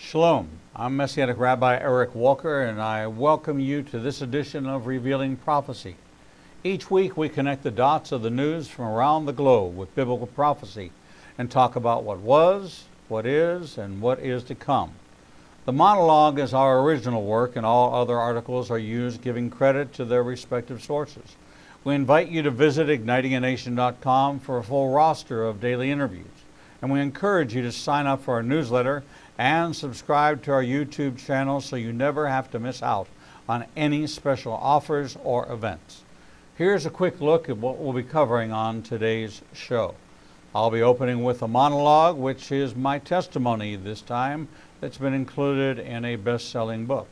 Shalom, I'm Messianic Rabbi Eric Walker, and I welcome you to this edition of Revealing Prophecy. Each week we connect the dots of the news from around the globe with biblical prophecy and talk about what was, what is, and what is to come. The monologue is our original work, and all other articles are used giving credit to their respective sources. We invite you to visit ignitinganation.com for a full roster of daily interviews, and we encourage you to sign up for our newsletter and subscribe to our YouTube channel so you never have to miss out on any special offers or events. Here's a quick look at what we'll be covering on today's show. I'll be opening with a monologue, which is my testimony this time, that's been included in a best-selling book.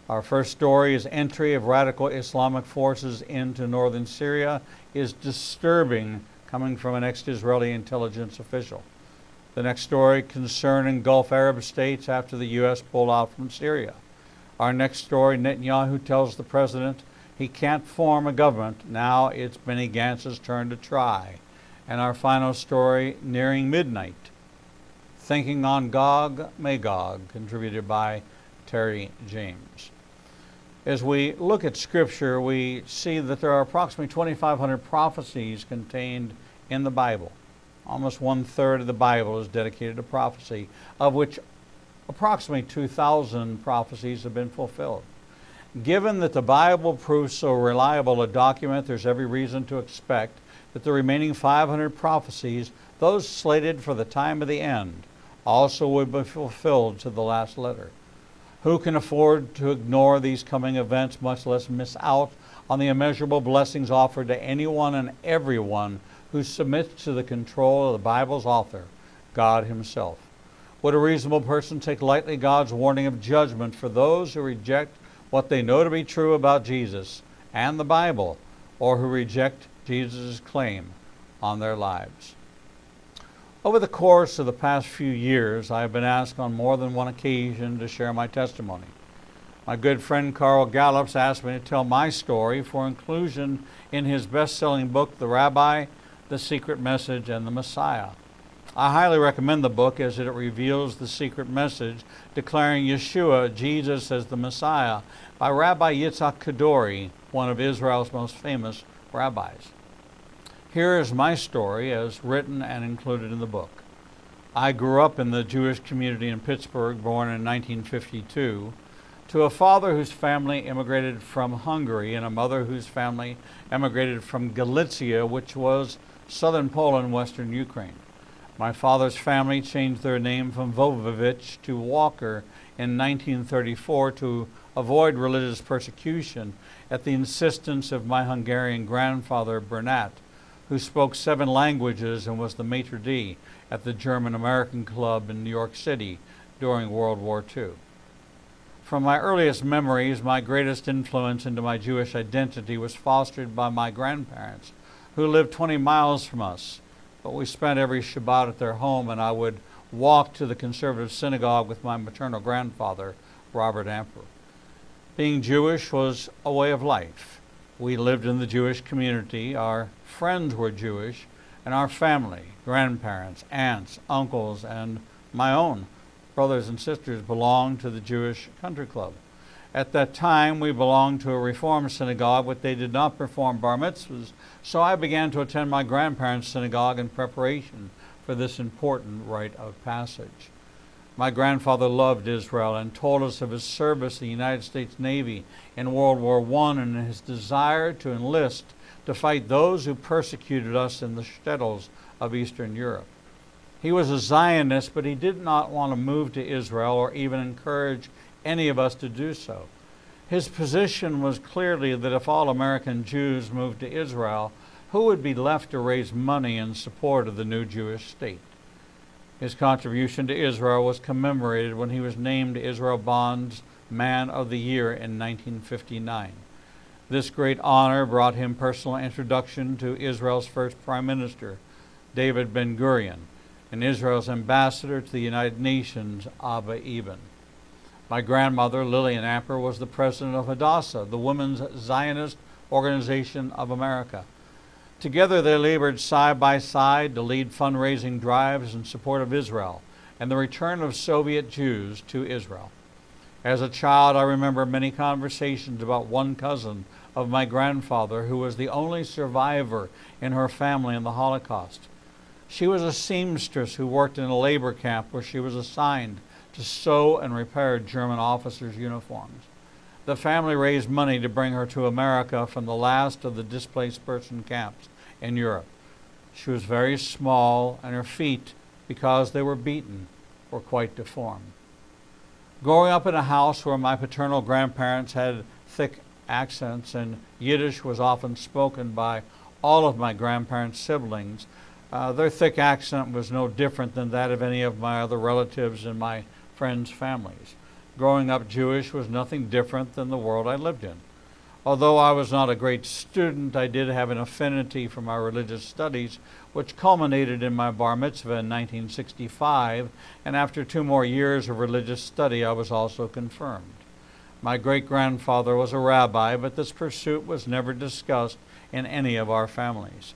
Our first story is entry of radical Islamic forces into northern Syria is disturbing, coming from an ex-Israeli intelligence official. The next story concerning Gulf Arab states after the U.S. pulled out from Syria. Our next story, Netanyahu tells the president he can't form a government. Now it's Benny Gantz's turn to try. And our final story, nearing midnight, Thinking on Gog, Magog, contributed by Terry James. As we look at Scripture, we see that there are approximately 2,500 prophecies contained in the Bible. Almost 1/3 of the Bible is dedicated to prophecy, of which approximately 2,000 prophecies have been fulfilled. Given that the Bible proves so reliable a document, there's every reason to expect that the remaining 500 prophecies, those slated for the time of the end, also would be fulfilled to the last letter. Who can afford to ignore these coming events, much less miss out on the immeasurable blessings offered to anyone and everyone who submits to the control of the Bible's author, God Himself? Would a reasonable person take lightly God's warning of judgment for those who reject what they know to be true about Jesus and the Bible, or who reject Jesus' claim on their lives? Over the course of the past few years, I have been asked on more than one occasion to share my testimony. My good friend Carl Gallups asked me to tell my story for inclusion in his best-selling book, The Rabbi, The Secret Message, and the Messiah. I highly recommend the book as it reveals the secret message declaring Yeshua, Jesus, as the Messiah by Rabbi Yitzhak Kadori, one of Israel's most famous rabbis. Here is my story as written and included in the book. I grew up in the Jewish community in Pittsburgh, born in 1952, to a father whose family immigrated from Hungary and a mother whose family immigrated from Galicia, which was southern Poland, western Ukraine. My father's family changed their name from Vovovich to Walker in 1934 to avoid religious persecution at the insistence of my Hungarian grandfather, Bernat, who spoke 7 languages and was the maitre d' at the German-American Club in New York City during World War II. From my earliest memories, my greatest influence into my Jewish identity was fostered by my grandparents, who lived 20 miles from us, but we spent every Shabbat at their home, and I would walk to the conservative synagogue with my maternal grandfather, Robert Amper. Being Jewish was a way of life. We lived in the Jewish community, our friends were Jewish, and our family, grandparents, aunts, uncles, and my own brothers and sisters belonged to the Jewish Country Club. At that time, we belonged to a Reform synagogue, but they did not perform bar mitzvahs, so I began to attend my grandparents' synagogue in preparation for this important rite of passage. My grandfather loved Israel and told us of his service in the United States Navy in World War I and his desire to enlist to fight those who persecuted us in the shtetls of Eastern Europe. He was a Zionist, but he did not want to move to Israel or even encourage any of us to do so. His position was clearly that if all American Jews moved to Israel, who would be left to raise money in support of the new Jewish state? His contribution to Israel was commemorated when he was named Israel Bond's Man of the Year in 1959. This great honor brought him personal introduction to Israel's first Prime Minister, David Ben-Gurion, and Israel's ambassador to the United Nations, Abba Eban. My grandmother, Lillian Amper, was the president of Hadassah, the Women's Zionist Organization of America. Together they labored side by side to lead fundraising drives in support of Israel and the return of Soviet Jews to Israel. As a child, I remember many conversations about one cousin of my grandfather who was the only survivor in her family in the Holocaust. She was a seamstress who worked in a labor camp where she was assigned to sew and repair German officers' uniforms. The family raised money to bring her to America from the last of the displaced person camps in Europe. She was very small, and her feet, because they were beaten, were quite deformed. Growing up in a house where my paternal grandparents had thick accents and Yiddish was often spoken by all of my grandparents' siblings, their thick accent was no different than that of any of my other relatives and my friends' families. Growing up Jewish was nothing different than the world I lived in. Although I was not a great student, I did have an affinity for my religious studies, which culminated in my bar mitzvah in 1965, and after 2 more years of religious study, I was also confirmed. My great-grandfather was a rabbi, but this pursuit was never discussed in any of our families.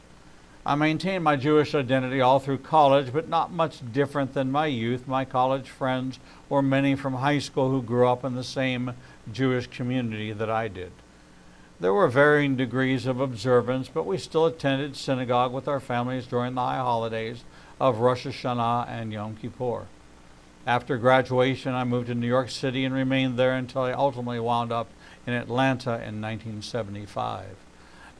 I maintained my Jewish identity all through college, but not much different than my youth. My college friends were many from high school who grew up in the same Jewish community that I did. There were varying degrees of observance, but we still attended synagogue with our families during the high holidays of Rosh Hashanah and Yom Kippur. After graduation, I moved to New York City and remained there until I ultimately wound up in Atlanta in 1975.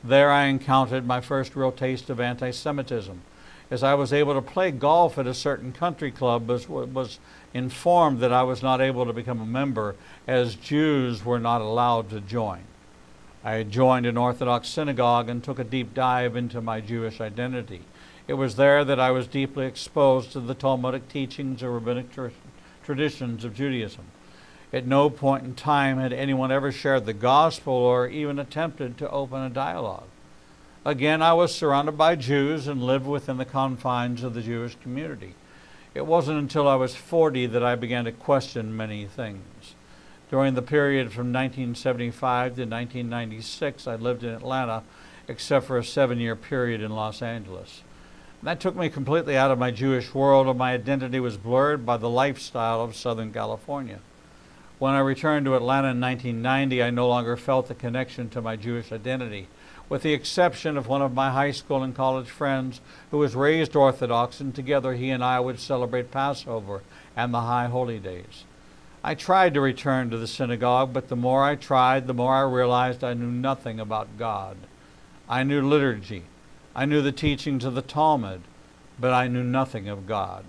There I encountered my first real taste of anti-Semitism, as I was able to play golf at a certain country club, but was informed that I was not able to become a member as Jews were not allowed to join. I had joined an Orthodox synagogue and took a deep dive into my Jewish identity. It was there that I was deeply exposed to the Talmudic teachings or rabbinic traditions of Judaism. At no point in time had anyone ever shared the gospel or even attempted to open a dialogue. Again, I was surrounded by Jews and lived within the confines of the Jewish community. It wasn't until I was 40 that I began to question many things. During the period from 1975 to 1996, I lived in Atlanta, except for a 7-year period in Los Angeles. That took me completely out of my Jewish world, and my identity was blurred by the lifestyle of Southern California. When I returned to Atlanta in 1990, I no longer felt the connection to my Jewish identity, with the exception of one of my high school and college friends who was raised Orthodox, and together he and I would celebrate Passover and the High Holy Days. I tried to return to the synagogue, but the more I tried, the more I realized I knew nothing about God. I knew liturgy. I knew the teachings of the Talmud, but I knew nothing of God.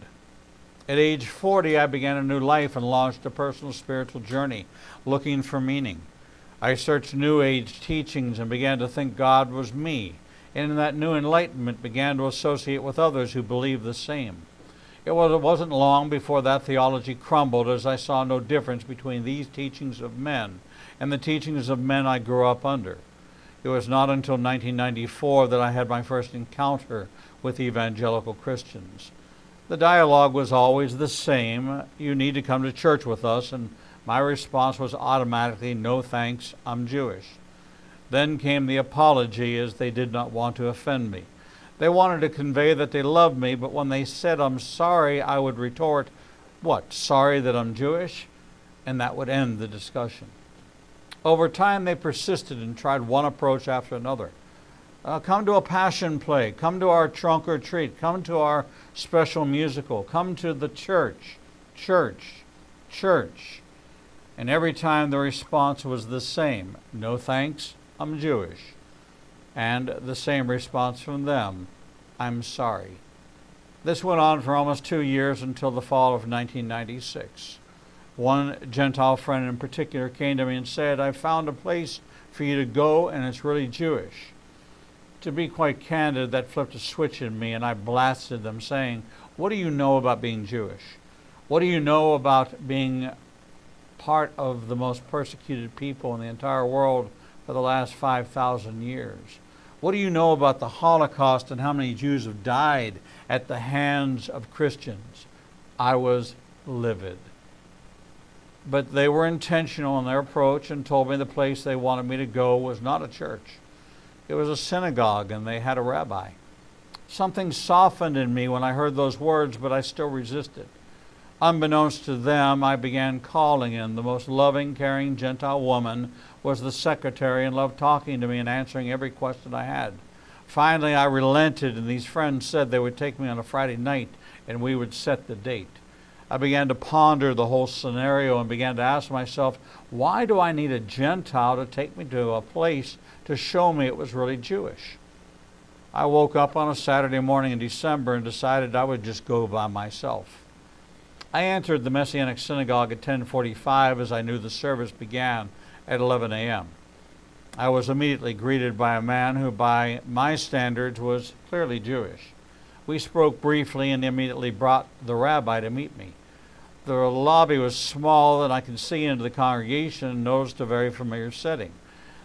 At age 40, I began a new life and launched a personal spiritual journey, looking for meaning. I searched New Age teachings and began to think God was me, and in that new enlightenment began to associate with others who believed the same. It wasn't long before that theology crumbled, as I saw no difference between these teachings of men and the teachings of men I grew up under. It was not until 1994 that I had my first encounter with evangelical Christians. The dialogue was always the same: you need to come to church with us, and my response was automatically, no thanks, I'm Jewish. Then came the apology, as they did not want to offend me. They wanted to convey that they loved me, but when they said I'm sorry, I would retort, what, sorry that I'm Jewish? And that would end the discussion. Over time, they persisted and tried one approach after another. Come to a passion play, come to our trunk or treat, come to our special musical, come to the church, church, church. And every time the response was the same: no thanks, I'm Jewish. And the same response from them: I'm sorry. This went on for almost 2 years until the fall of 1996. One Gentile friend in particular came to me and said, I found a place for you to go, and it's really Jewish. To be quite candid, that flipped a switch in me, and I blasted them, saying, what do you know about being Jewish? What do you know about being part of the most persecuted people in the entire world for the last 5,000 years? What do you know about the Holocaust and how many Jews have died at the hands of Christians? I was livid. But they were intentional in their approach and told me the place they wanted me to go was not a church. It was a synagogue, and they had a rabbi. Something softened in me when I heard those words, but I still resisted. Unbeknownst to them, I began calling in. The most loving, caring Gentile woman was the secretary and loved talking to me and answering every question I had. Finally, I relented, and these friends said they would take me on a Friday night and we would set the date. I began to ponder the whole scenario and began to ask myself, why do I need a Gentile to take me to a place to show me it was really Jewish? I woke up on a Saturday morning in December and decided I would just go by myself. I entered the Messianic Synagogue at 10:45 as I knew the service began at 11 a.m. I was immediately greeted by a man who, by my standards, was clearly Jewish. We spoke briefly and immediately brought the rabbi to meet me. The lobby was small and I could see into the congregation and noticed a very familiar setting.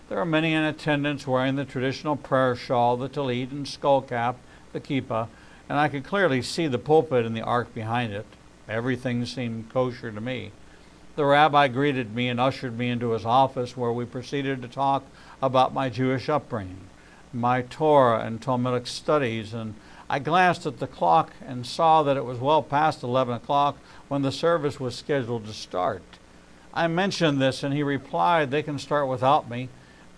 There were many in attendance wearing the traditional prayer shawl, the tallit and skull cap, the kippah, and I could clearly see the pulpit and the ark behind it. Everything seemed kosher to me. The rabbi greeted me and ushered me into his office, where we proceeded to talk about my Jewish upbringing, my Torah and Talmudic studies, and I glanced at the clock and saw that it was well past 11 o'clock when the service was scheduled to start. I mentioned this and he replied, "They can start without me.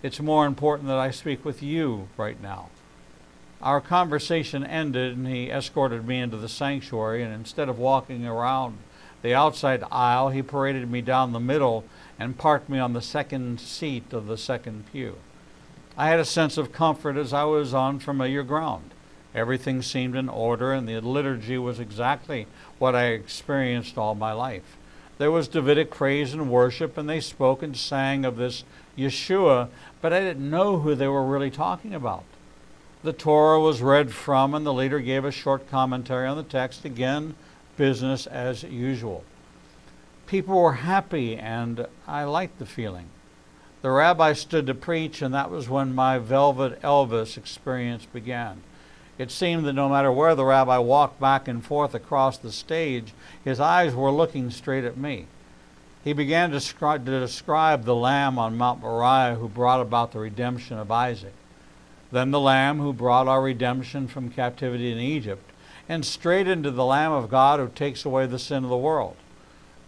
It's more important that I speak with you right now." Our conversation ended and he escorted me into the sanctuary, and instead of walking around the outside aisle, he paraded me down the middle and parked me on the second seat of the second pew. I had a sense of comfort as I was on familiar ground. Everything seemed in order, and the liturgy was exactly what I experienced all my life. There was Davidic praise and worship, and they spoke and sang of this Yeshua, but I didn't know who they were really talking about. The Torah was read from, and the leader gave a short commentary on the text. Again, business as usual. People were happy, and I liked the feeling. The rabbi stood to preach, and that was when my Velvet Elvis experience began. It seemed that no matter where the rabbi walked back and forth across the stage, his eyes were looking straight at me. He began to describe the Lamb on Mount Moriah who brought about the redemption of Isaac, then the Lamb who brought our redemption from captivity in Egypt, and straight into the Lamb of God who takes away the sin of the world.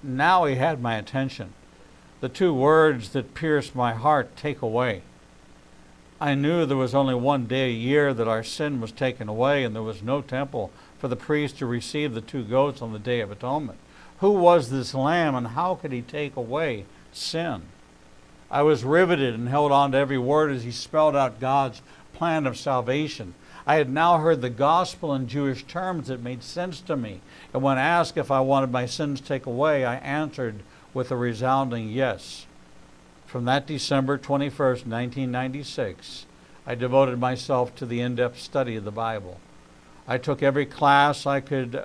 Now he had my attention. The two words that pierced my heart, "take away." I knew there was only one day a year that our sin was taken away, and there was no temple for the priest to receive the two goats on the Day of Atonement. Who was this Lamb, and how could he take away sin? I was riveted and held on to every word as he spelled out God's plan of salvation. I had now heard the gospel in Jewish terms that made sense to me, and when asked if I wanted my sins taken away, I answered with a resounding yes. From that December 21st, 1996, I devoted myself to the in-depth study of the Bible. I took every class I could,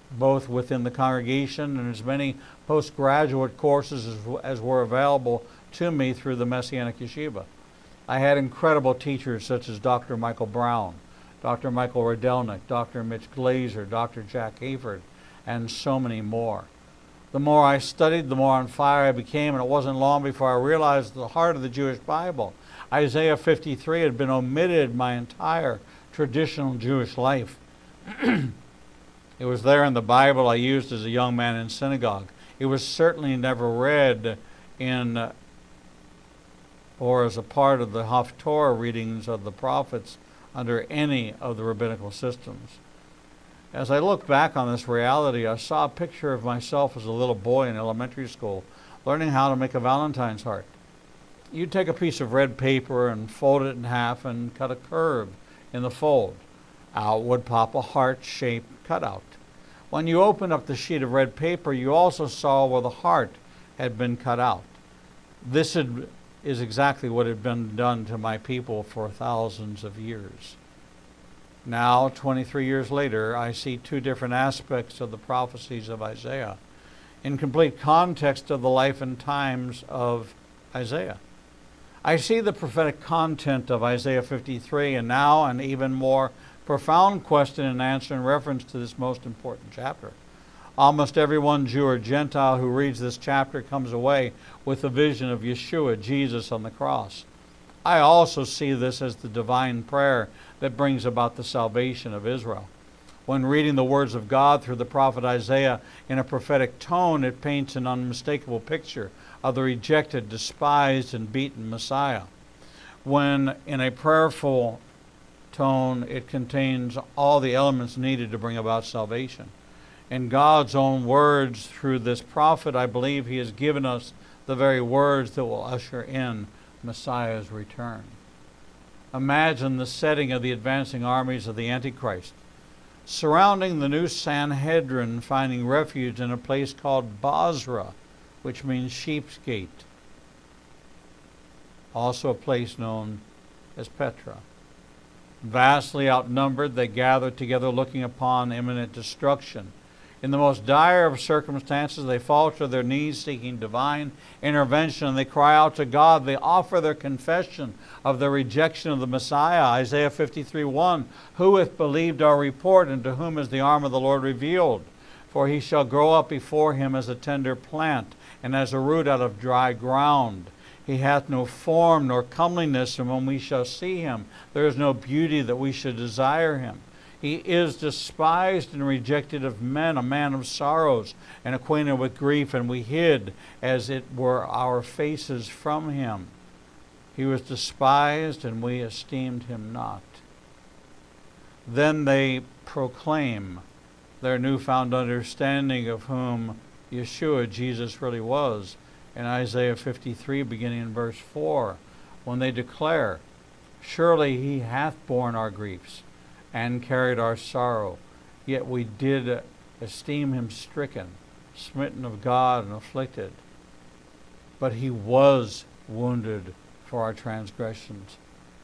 both within the congregation and as many postgraduate courses as were available to me through the Messianic Yeshiva. I had incredible teachers such as Dr. Michael Brown, Dr. Michael Radelnick, Dr. Mitch Glazer, Dr. Jack Hayford, and so many more. The more I studied, the more on fire I became, and it wasn't long before I realized the heart of the Jewish Bible. Isaiah 53 had been omitted my entire traditional Jewish life. It was there in the Bible I used as a young man in synagogue. It was certainly never read in or as a part of the Haftorah readings of the prophets under any of the rabbinical systems. As I look back on this reality, I saw a picture of myself as a little boy in elementary school, learning how to make a Valentine's heart. You'd take a piece of red paper and fold it in half and cut a curve in the fold. Out would pop a heart-shaped cutout. When you opened up the sheet of red paper, you also saw where the heart had been cut out. This is exactly what had been done to my people for thousands of years. Now, 23 years later, I see two different aspects of the prophecies of Isaiah in complete context of the life and times of Isaiah. I see the prophetic content of Isaiah 53, and now an even more profound question and answer in reference to this most important chapter. Almost everyone, Jew or Gentile, who reads this chapter comes away with a vision of Yeshua, Jesus on the cross. I also see this as the divine prayer that brings about the salvation of Israel. When reading the words of God through the prophet Isaiah in a prophetic tone, it paints an unmistakable picture of the rejected, despised, and beaten Messiah. When in a prayerful tone, it contains all the elements needed to bring about salvation. In God's own words through this prophet, I believe he has given us the very words that will usher in Messiah's return. Imagine the setting of the advancing armies of the Antichrist, surrounding the new Sanhedrin, finding refuge in a place called Basra, which means sheep's gate, also a place known as Petra. Vastly outnumbered, they gathered together looking upon imminent destruction. In the most dire of circumstances, they fall to their knees seeking divine intervention, and they cry out to God. They offer their confession of their rejection of the Messiah. Isaiah 53:1, "Who hath believed our report, and to whom is the arm of the Lord revealed? For he shall grow up before him as a tender plant, and as a root out of dry ground. He hath no form nor comeliness, and when we shall see him, there is no beauty that we should desire him. He is despised and rejected of men, a man of sorrows, and acquainted with grief, and we hid, as it were, our faces from him. He was despised, and we esteemed him not." Then they proclaim their newfound understanding of whom Yeshua, Jesus, really was, in Isaiah 53, beginning in verse 4, when they declare, "Surely he hath borne our griefs and carried our sorrow, yet we did esteem him stricken, smitten of God, and afflicted. But he was wounded for our transgressions.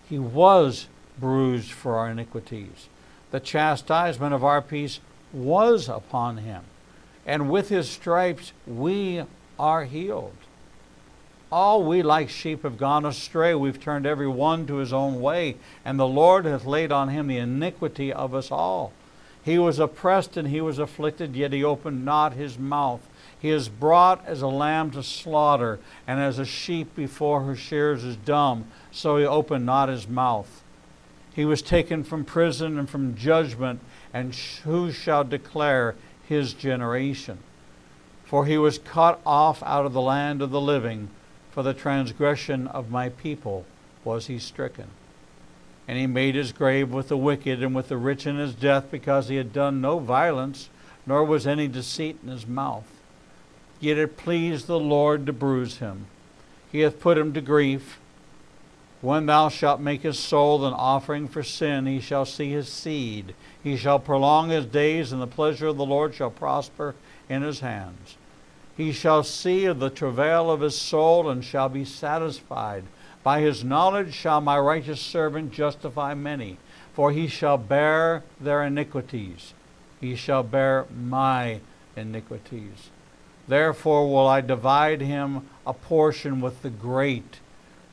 He was bruised for our iniquities. The chastisement of our peace was upon him, and with his stripes we are healed. All we like sheep have gone astray. We've turned every one to his own way, and the Lord hath laid on him the iniquity of us all. He was oppressed and he was afflicted, yet he opened not his mouth. He is brought as a lamb to slaughter, and as a sheep before her shearers is dumb, so he opened not his mouth. He was taken from prison and from judgment, and who shall declare his generation? For he was cut off out of the land of the living. For the transgression of my people was he stricken. And he made his grave with the wicked and with the rich in his death, because he had done no violence, nor was any deceit in his mouth. Yet it pleased the Lord to bruise him. He hath put him to grief. When thou shalt make his soul an offering for sin, he shall see his seed. He shall prolong his days, and the pleasure of the Lord shall prosper in his hands. He shall see of the travail of his soul, and shall be satisfied. By his knowledge shall my righteous servant justify many, for he shall bear their iniquities. He shall bear my iniquities. Therefore will I divide him a portion with the great,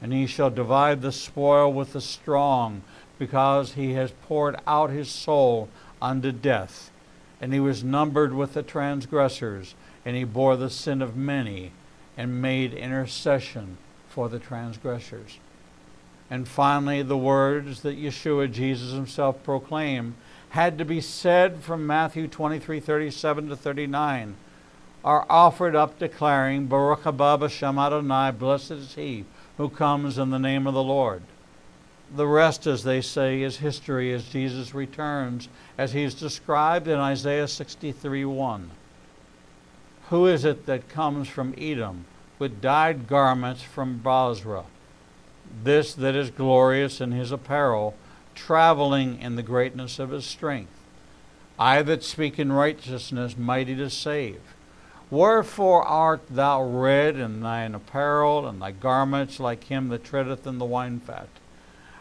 and he shall divide the spoil with the strong, because he has poured out his soul unto death. And he was numbered with the transgressors, and he bore the sin of many, and made intercession for the transgressors. And finally, the words that Yeshua, Jesus himself, proclaimed had to be said from Matthew 23:37 to 39, are offered up declaring, Baruch haba b'shem Adonai, blessed is he who comes in the name of the Lord. The rest, as they say, is history as Jesus returns, as he is described in Isaiah 63:1. Who is it that comes from Edom with dyed garments from Basra? This that is glorious in his apparel, traveling in the greatness of his strength. I that speak in righteousness, mighty to save. Wherefore art thou red in thine apparel, and thy garments like him that treadeth in the winefat?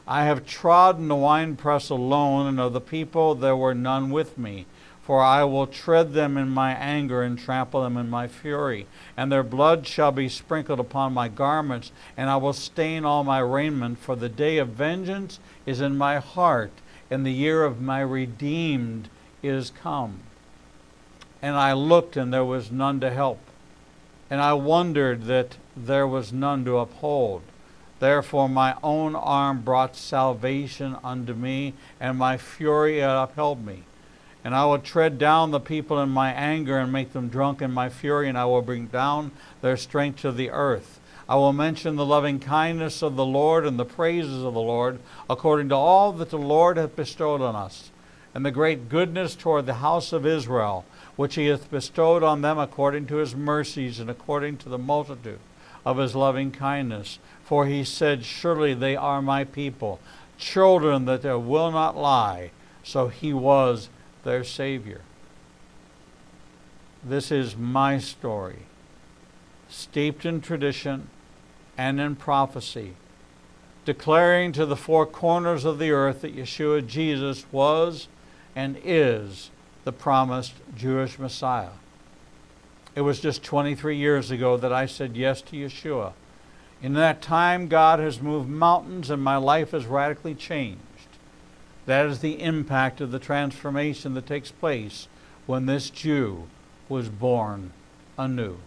I have trodden the winepress alone, and of the people there were none with me. For I will tread them in my anger, and trample them in my fury. And their blood shall be sprinkled upon my garments, and I will stain all my raiment. For the day of vengeance is in my heart, and the year of my redeemed is come. And I looked, and there was none to help. And I wondered that there was none to uphold. Therefore my own arm brought salvation unto me, and my fury upheld me. And I will tread down the people in my anger and make them drunk in my fury, and I will bring down their strength to the earth. I will mention the loving kindness of the Lord and the praises of the Lord, according to all that the Lord hath bestowed on us, and the great goodness toward the house of Israel, which he hath bestowed on them according to his mercies and according to the multitude of his loving kindness. For he said, surely they are my people, children that they will not lie. So he was their Savior. This is my story, steeped in tradition and in prophecy, declaring to the four corners of the earth that Yeshua Jesus was and is the promised Jewish Messiah. It was just 23 years ago that I said yes to Yeshua. In that time, God has moved mountains and my life has radically changed. That is the impact of the transformation that takes place when this Jew was born anew.